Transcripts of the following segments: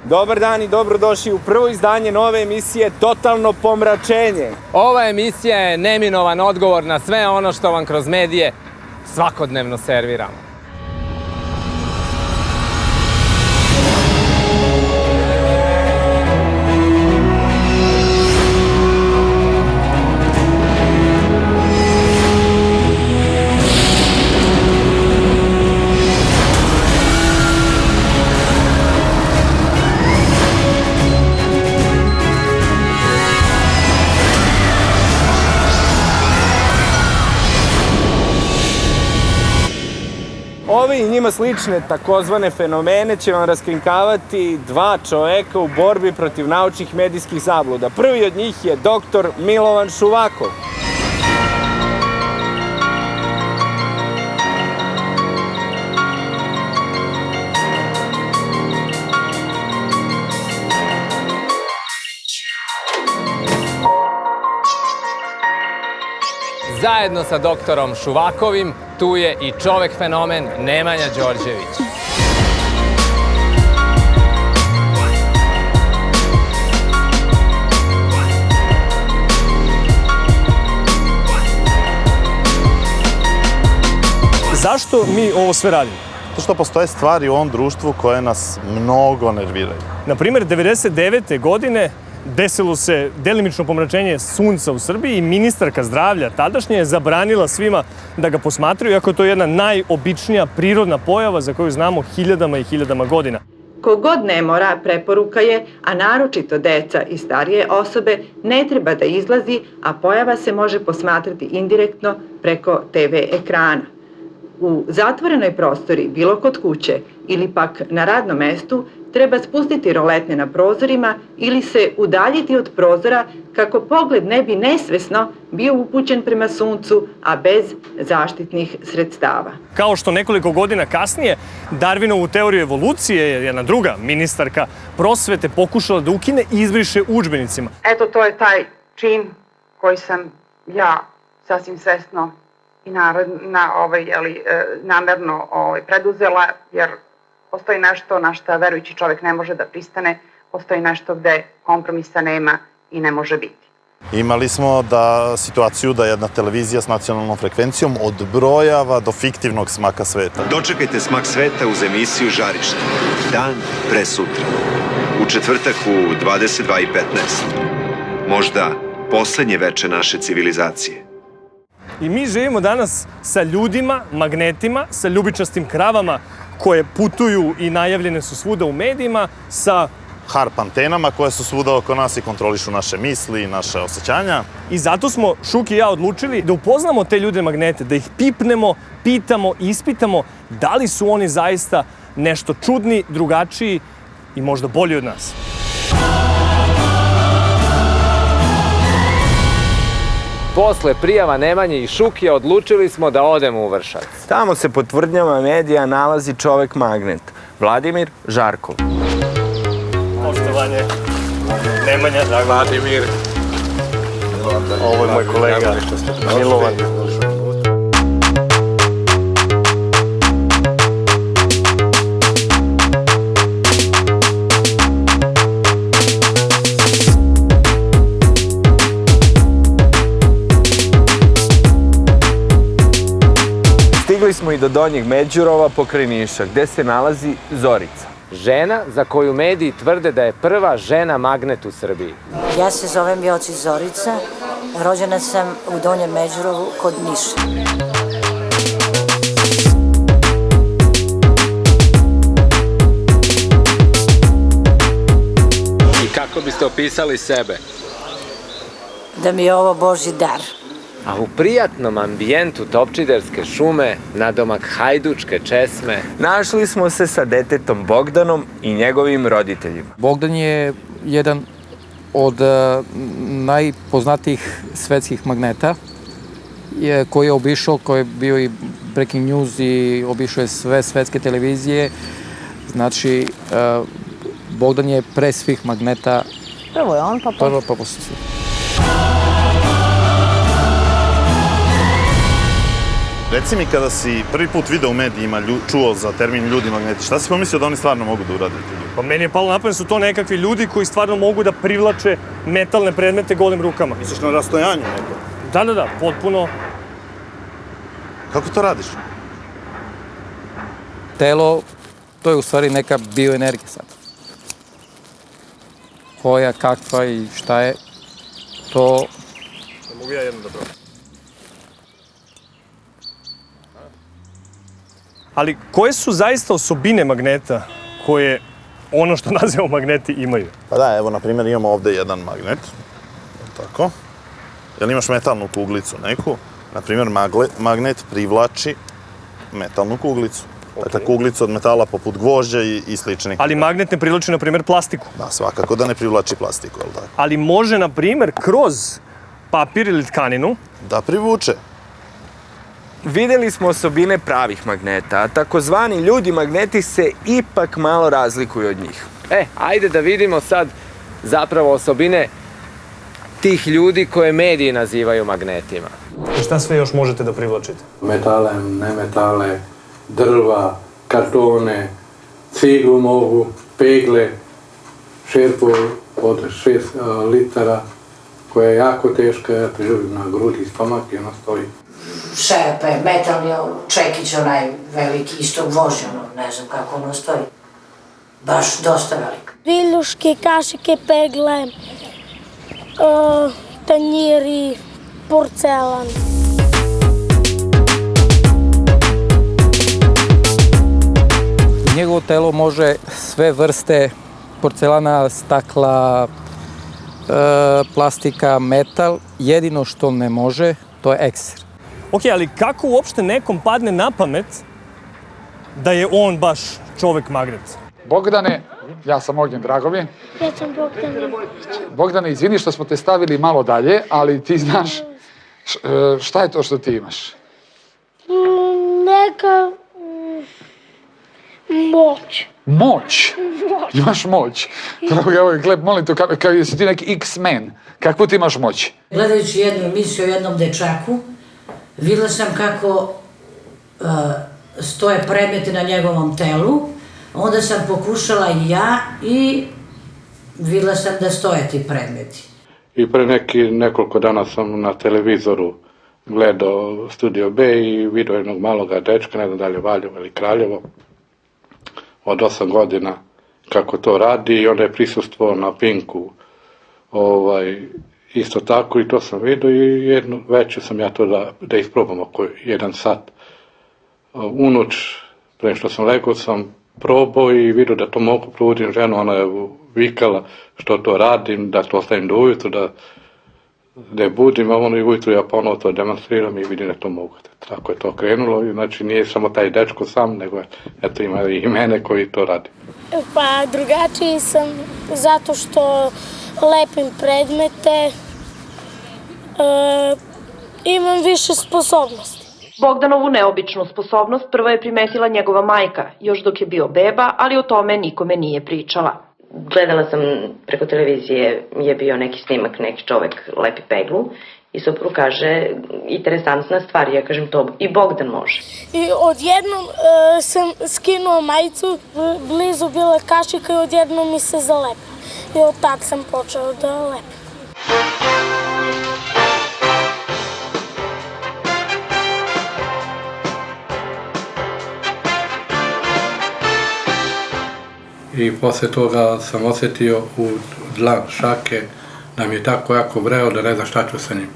Dobar dan i dobrodošli u prvo izdanje nove emisije Totalno pomračenje. Ova emisija je neminovan odgovor na sve ono što vam kroz medije svakodnevno serviramo. Ove i njima slične takozvane fenomene će vam raskrinkavati dva čoveka u borbi protiv naučnih medijskih zabluda. Prvi od njih je dr. Milovan Šuvakov. Zajedno sa doktorom Šuvakovim, tu je i čovek fenomen Nemanja Đorđević. Zašto mi ovo sve radimo? To što postoje stvari u ovom društvu koje nas mnogo nerviraju. Na primjer, 99. godine desilo se delimično pomračenje sunca u Srbiji i ministarka zdravlja tadašnje je zabranila svima da ga posmatraju, iako je to jedna najobičnija prirodna pojava za koju znamo hiljadama i hiljadama godina. Kogod ne mora, preporuka je, a naročito deca i starije osobe, ne treba da izlazi, a pojava se može posmatrati indirektno preko TV ekrana. U zatvorenoj prostori, bilo kod kuće ili pak na radnom mestu, treba spustiti roletne na prozorima ili se udaljiti od prozora kako pogled ne bi nesvesno bio upućen prema suncu, a bez zaštitnih sredstava. Kao što nekoliko godina kasnije Darwinovu teoriju evolucije je jedna druga ministarka prosvete pokušala da ukine i izbriše u udžbenicima. Eto, to je taj čin koji sam ja sasvim svesno i namerno preduzela, jer postoji nešto na što verujući čovjek ne može da pristane, postoji nešto gde kompromisa nema i ne može biti. Imali smo situaciju da jedna televizija s nacionalnom frekvencijom odbrojava do fiktivnog smaka sveta. Dočekajte smak sveta uz emisiju Žarište. Dan pre sutra. U četvrtak u 22:15. Možda poslednje veče naše civilizacije. I mi živimo danas sa ljudima, magnetima, sa ljubičastim kravama koje putuju i najavljene su svuda u medijima, sa HARP antenama koje su svuda oko nas i kontrolišu naše misli i naše osjećanja. I zato smo Šuki i ja odlučili da upoznamo te ljude magnete, da ih pipnemo, pitamo i ispitamo da li su oni zaista nešto čudni, drugačiji i možda bolji od nas. Posle prijava Nemanje i Šukije odlučili smo da odemo u Vršac. Tamo se po tvrdnjama medija nalazi čovek magnet, Vladimir Žarkov. Poštovanje, Nemanja, Vladimir. Ovo je moj kolega Milovan. Stigli smo i do Donjeg Međurova pokraj Niša, gde se nalazi Zorica. Žena za koju mediji tvrde da je prva žena magnet u Srbiji. Ja se zovem Jocić Zorica, rođena sam u Donjem Međurovu kod Niša. I kako biste opisali sebe? Da mi je ovo Božji dar. A u prijatnom ambijentu Topčiderske šume, nadomak Hajdučke česme, Našli smo se sa detetom Bogdanom i njegovim roditeljima. Bogdan je jedan od najpoznatijih svetskih magneta koji je obišao, koji je bio i Breaking News i obišao je sve svetske televizije. Znači, Bogdan je pre svih magneta. Prvo je on, pa Prvo, pa posle svih. Reci mi, kada si prvi put video u medijima, čuo za termin ljudi magneti, šta si pomislio da oni stvarno mogu da urade? Pa meni je palo na pamet su to nekakvi ljudi koji stvarno mogu da privlače metalne predmete golim rukama. Misliš na rastojanju neko? Da, potpuno. Kako to radiš? Telo, to je u stvari neka bioenergija sad. Koja, kakva i šta je, to... Ne mogu ja jedno da probam. Ali koje su zaista osobine magneta koje ono što nazivamo magneti imaju? Pa da, evo, na primjer, imamo ovde jedan magnet. Tako. Jel imaš metalnu kuglicu neku? Na primjer, magnet privlači metalnu kuglicu. Dakle, kuglicu od metala poput gvožđa i sličnih. Ali magnet ne privlači, na primjer, plastiku. Da, svakako da ne privlači plastiku, jel tako? Ali može, na primjer, kroz papir ili tkaninu Da privuče. Videli smo osobine pravih magneta, a takozvani ljudi magneti se ipak malo razlikuju od njih. Ajde da vidimo sad zapravo osobine tih ljudi koje mediji nazivaju magnetima. Šta sve još možete da privlačite? Metale, nemetale, drva, kartone, ciglu mogu, pegle, šerpu od 6 litara, koja je jako teška, ja preživim na grudi i stomak i ona stoji. Šerpe, metalni čekić, onaj veliki, isto gvožđe, ne znam kako ono stoji. Baš dosta velik. Viljuške, kašike, pegle, tanjiri, porcelan. Njegovo telo može sve vrste porcelana, stakla, plastika, metal. Jedino što ne može, to je ekser. Ok, ali kako uopšte nekom padne na pamet da je on baš čovek magnet? Bogdane, ja sam Ognjen Dragovin. Ja sam Bogdan. Bogdane, izvini što smo te stavili malo dalje, ali ti znaš šta je to što ti imaš? Neka moć. Moć? Imaš moć. Evo, Gleb, molim te, kao jesi ti neki X-Men, kakvu ti imaš moć? Gledajući jednu emisiju o jednom dečaku, videla sam kako stoje predmeti na njegovom telu, onda sam pokušala i ja i videla sam da stoje ti predmeti. I pre nekoliko dana sam na televizoru gledao Studio B i vidio jednog maloga dečka, ne znam da li je Valjevo ili Kraljevo, od 8 godina kako to radi i onda je prisustvovao na Pinku isto tako i to sam vidio i jednu veću sam ja to da isprobam oko 1 sat. Unoć, pre što sam legao, sam probao i vidio da to mogu provodim ženu, ona je vikala što to radim, da to ostavim do ujutru, da ne budim, a ono i ujutru ja ponovo to demonstriram i vidim da to mogu. Tako je to krenulo i znači nije samo taj dečko sam, nego eto ima i mene koji to radi. Pa drugačiji sam zato što lepim predmete, imam više sposobnosti. Bogdanovu neobičnu sposobnost prvo je primetila njegova majka, još dok je bio beba, ali o tome nikome nije pričala. Gledala sam preko televizije, je bio neki snimak, neki čovek lepi peglu i suprug kaže, interesantna stvar, ja kažem to i Bogdan može. I odjednom sam skinuo majicu, blizu bila kašika i odjednom mi se zalepila. I od tad sam počeo da lepim. I posle toga sam osjetio u dlan šake da mi je tako jako vreo da ne znam šta ću sa njim.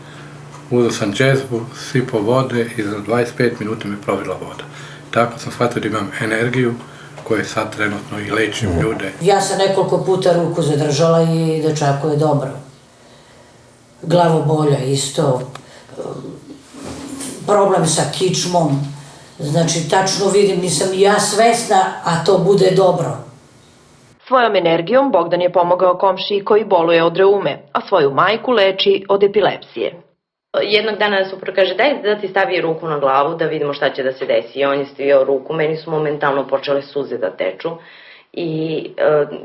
Uzeo sam džezvu, sipao vode i za 25 minuta mi je provila voda. Tako sam shvatio da imam energiju koju sad trenutno i lečim ljude. Ja sam nekoliko puta ruku zadržala i dečako je dobro. Glavobolja isto, problem sa kičmom, znači tačno vidim, nisam i ja svesna, a to bude dobro. Svojom energijom Bogdan je pomogao komšiji koji boluje od reume, a svoju majku leči od epilepsije. Jednog dana suprug kaže, daj da ti stavi ruku na glavu da vidimo šta će da se desi. I on je stavio ruku, meni su momentalno počele suze da teču i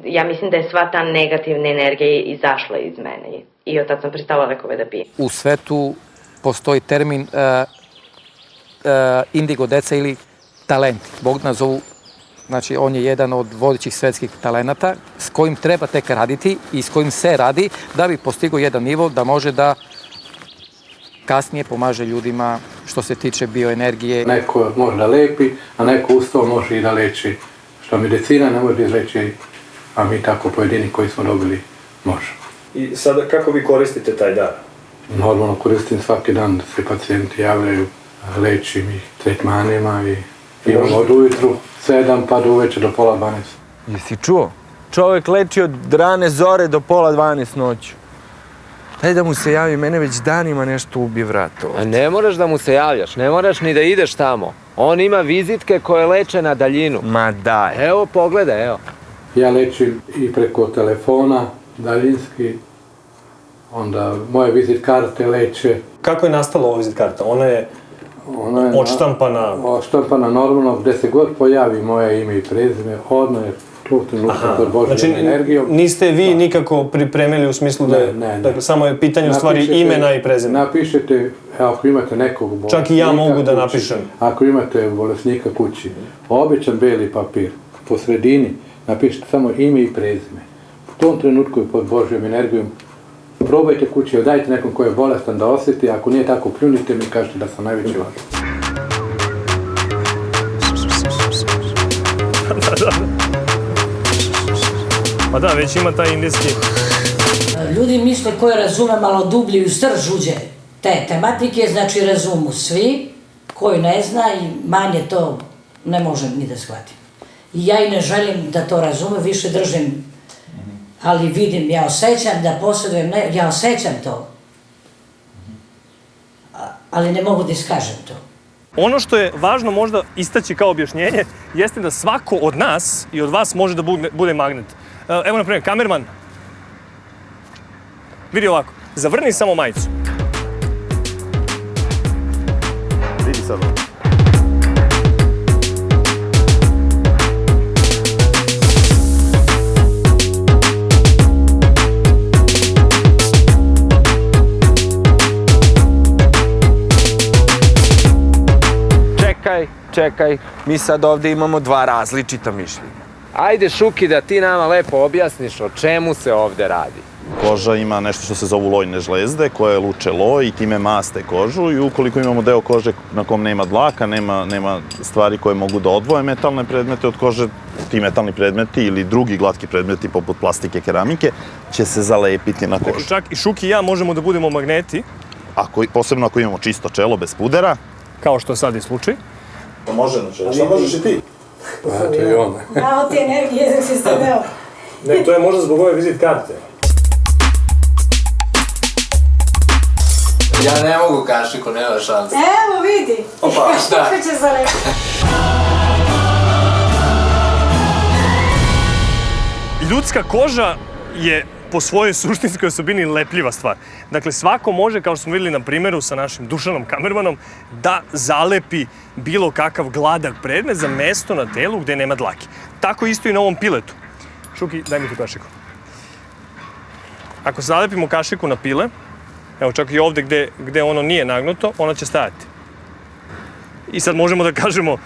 ja mislim da je sva ta negativna energija izašla iz mene i od tad sam prestala lekove da pijem. U svetu postoji termin indigo deca ili talenti. Bog nas zovu, znači on je jedan od vodećih svetskih talenata s kojim treba tek raditi i s kojim se radi da bi postigao jedan nivo da može da kasnije pomaže ljudima što se tiče bioenergije. Neko može da lepi, a neko uz to može i da leči. Što medicina ne može izleči, a mi tako pojedini koji smo dobili možemo. I sada kako vi koristite taj dar? Normalno koristim svaki dan da se pacijenti javljaju, lečim ih tretmanima i imamo od ujutru 7 pa do uveče do pola 12. Jesi čuo? Čovek leči od rane zore do pola 12 noću. Daj da mu se javi, mene već danima nešto ubije vrat ovdje. A ne moraš da mu se javljaš, ne moraš ni da ideš tamo. On ima vizitke koje leče na daljinu. Ma daj. Evo, pogledaj, evo. Ja lečim i preko telefona, daljinski, onda moje vizit karte leče. Kako je nastala ova vizit karta? Ona je odštampana? Odštampana normalno, gde se god pojavi moje ime i prezime, odmah je tu trenutno pod Božjom energijom. Niste vi nikako pripremili u smislu da je, dakle, samo je pitanje u stvari imena i prezimena? Napišete, ako imate nekog bolesnika čak i ja mogu da napišem. Ako imate bolesnika kući, običan beli papir, po sredini napišete samo ime i prezime. U tom trenutku je pod Božjom energijom. Probajte kući, dajte nekom ko je bolestan da osjeti, ako nije tako, pljunite mi i kažete da sam najveći laž. Pa da, već ima taj indijski. Ljudi misle ko je razume malo dublje u srž uđe te tematike, znači razumu svi, koji ne zna i manje to ne može ni da shvatim. I ja i ne želim da to razume, više držim, ali vidim, ja osjećam da posjedujem, ja osjećam to, ali ne mogu da iskažem to. Ono što je važno možda istaći kao objašnjenje jeste da svako od nas i od vas može da bude magnet. Evo, na primjer, kamerman. Vidi ovako, zavrni samo majicu. Vidi sad ovo. Čekaj, mi sad ovdje imamo dva različita mišljenja. Ajde, Šuki, da ti nama lepo objasniš o čemu se ovde radi. Koža ima nešto što se zovu lojne žlezde, koje luče loj i time maste kožu i ukoliko imamo deo kože na kom nema dlaka, nema stvari koje mogu da odvoje metalne predmete od kože, ti metalni predmeti ili drugi glatki predmeti poput plastike, keramike, će se zalepiti na kožu. Čak i Šuki i ja možemo da budemo magneti. Posebno ako imamo čisto čelo bez pudera. Kao što sad je slučaj. Pa može na čelo. A šta možeš i ti? To je ono. Malo ti energije za si ste deo. Ne, to je možda zbog ove vizit karte. Ja ne mogu kašiku, nema šanse. Evo vidi. Opa, šta? Kako će zalepiti. Ljudska koža je po svojoj suštinskoj osobini lepljiva stvar. Dakle, svako može, kao što smo vidjeli na primjeru sa našim Dušanom kamermanom, da zalepi bilo kakav gladak predmet za mesto na telu gde nema dlake. Tako isto i na ovom piletu. Šuki, daj mi tu kašiku. Ako zalepimo kašiku na pile, evo čak i ovde gde ono nije nagnuto, ono će stajati. I sad možemo da kažemo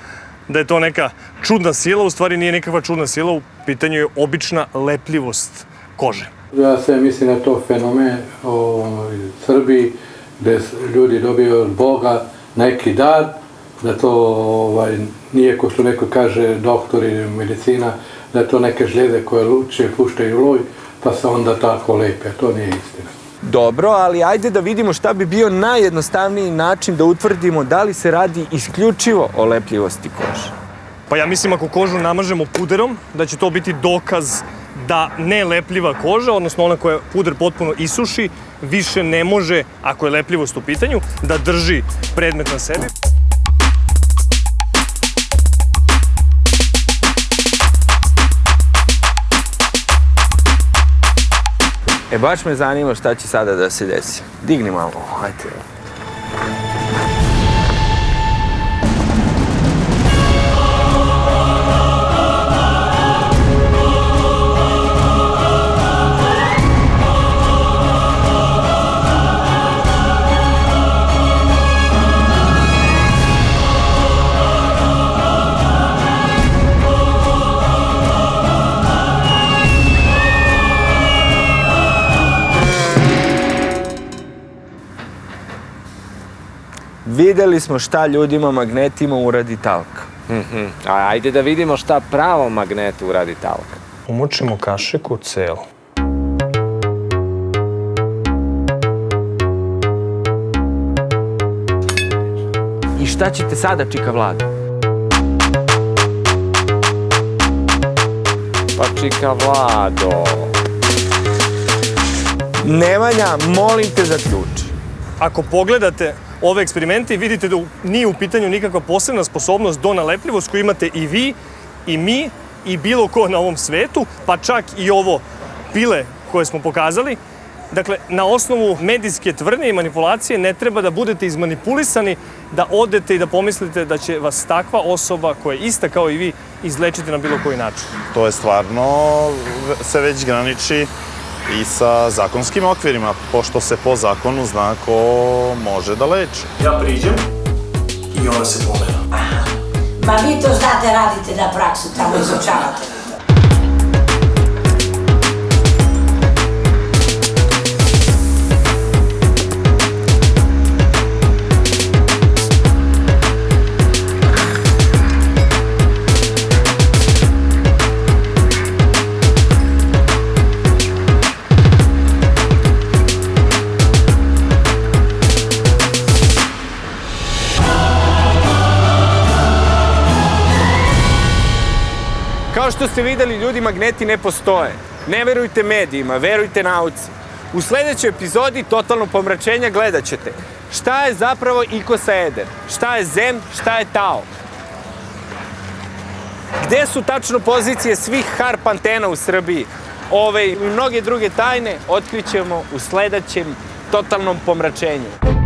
da je to neka čudna sila, u stvari nije nikakva čudna sila, u pitanju je obična lepljivost kože. Ja sve mislim da je to fenomen u Srbiji, gde ljudi dobiju od Boga neki dar, da to nije ko što neko kaže doktor ili medicina, da je to neke žljeze koje luče, puštaju loj, pa se onda tako lepe. To nije istina. Dobro, ali ajde da vidimo šta bi bio najjednostavniji način da utvrdimo da li se radi isključivo o lepljivosti kože. Pa ja mislim ako kožu namažemo puderom, da će to biti dokaz da nelepljiva koža, odnosno ona koja puder potpuno isuši, više ne može, ako je lepljivost u pitanju, da drži predmet na sebi. Baš me zanima šta će sada da se desi. Digni malo, hajde. Videli smo šta ljudima magnetima uradi talka. Ajde da vidimo šta pravom magnetu uradi talka. Umočimo kašiku celu. I šta ćete sada, čika Vlado? Pa čika Vlado. Nemanja, molim te zaključi. Ako pogledate ove eksperimente, vidite da nije u pitanju nikakva posebna sposobnost do nalepljivost koju imate i vi, i mi, i bilo ko na ovom svetu, pa čak i ovo pile koje smo pokazali. Dakle, na osnovu medijske tvrdnje i manipulacije ne treba da budete izmanipulisani, da odete i da pomislite da će vas takva osoba koja je ista kao i vi izlečiti na bilo koji način. To je stvarno se već graniči i sa zakonskim okvirima, pošto se po zakonu zna ko može da leči. Ja priđem i ona se pomera. Ma vi to znate, radite na praksu, tamo izučavate. Kao što ste videli, ljudi, magneti ne postoje. Ne verujte medijima, verujte nauci. U sledećoj epizodi Totalno pomračenja gledat ćete šta je zapravo ikosaeder, šta je zen, šta je tao. Gde su tačno pozicije svih harp antena u Srbiji? Ove i mnoge druge tajne otkrićemo u sledećem Totalnom pomračenju.